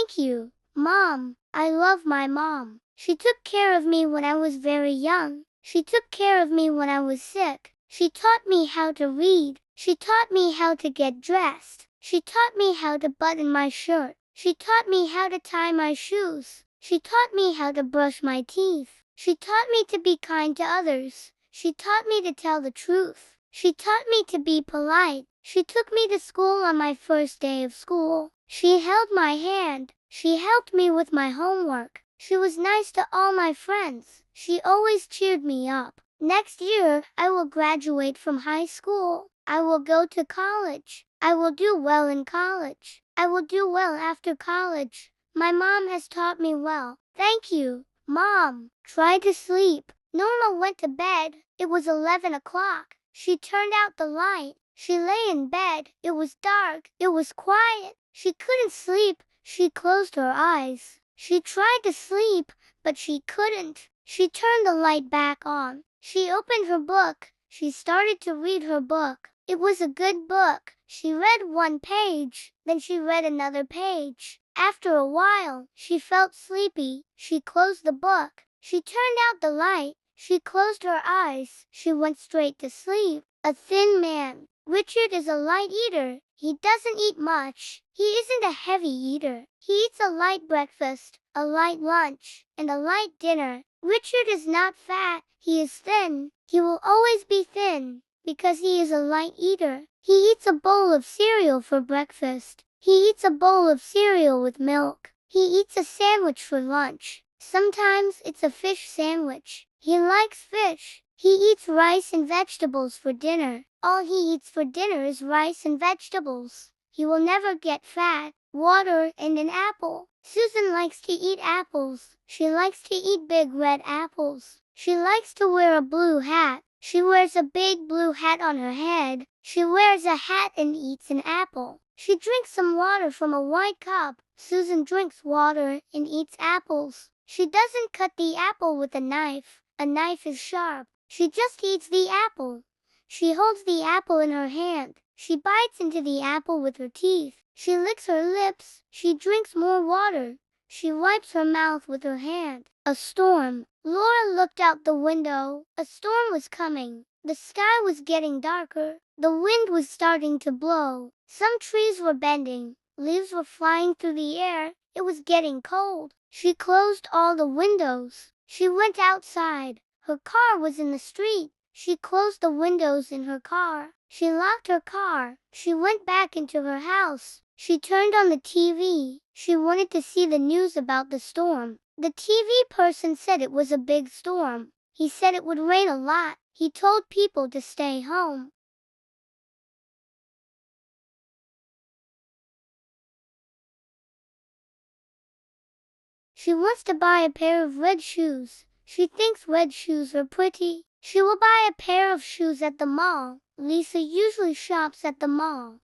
Thank you, Mom. I love my mom. She took care of me when I was very young. She took care of me when I was sick. She taught me how to read. She taught me how to get dressed. She taught me how to button my shirt. She taught me how to tie my shoes. She taught me how to brush my teeth. She taught me to be kind to others. She taught me to tell the truth. She taught me to be polite. She took me to school on my first day of school. She held my hand. She helped me with my homework. She was nice to all my friends. She always cheered me up. Next year, I will graduate from high school. I will go to college. I will do well in college. I will do well after college. My mom has taught me well. Thank you, Mom. Try to sleep. Norma went to bed. It was 11 o'clock. She turned out the light. She lay in bed. It was dark. It was quiet. She couldn't sleep. She closed her eyes. She tried to sleep, but she couldn't. She turned the light back on. She opened her book. She started to read her book. It was a good book. She read one page, then she read another page. After a while, she felt sleepy. She closed the book. She turned out the light. She closed her eyes. She went straight to sleep. A thin man. Richard is a light eater. He doesn't eat much. He isn't a heavy eater. He eats a light breakfast, a light lunch, and a light dinner. Richard is not fat. He is thin. He will always be thin, because he is a light eater. He eats a bowl of cereal for breakfast. He eats a bowl of cereal with milk. He eats a sandwich for lunch. Sometimes it's a fish sandwich. He likes fish. He eats rice and vegetables for dinner. All he eats for dinner is rice and vegetables. He will never get fat. Water and an apple. Susan likes to eat apples. She likes to eat big red apples. She likes to wear a blue hat. She wears a big blue hat on her head. She wears a hat and eats an apple. She drinks some water from a white cup. Susan drinks water and eats apples. She doesn't cut the apple with a knife. A knife is sharp. She just eats the apple. She holds the apple in her hand. She bites into the apple with her teeth. She licks her lips. She drinks more water. She wipes her mouth with her hand. A storm. Laura looked out the window. A storm was coming. The sky was getting darker. The wind was starting to blow. Some trees were bending. Leaves were flying through the air. It was getting cold. She closed all the windows. She went outside. Her car was in the street. She closed the windows in her car. She locked her car. She went back into her house. She turned on the TV. She wanted to see the news about the storm. The TV person said it was a big storm. He said it would rain a lot. He told people to stay home. She wants to buy a pair of red shoes. She thinks red shoes are pretty. She will buy a pair of shoes at the mall. Lisa usually shops at the mall.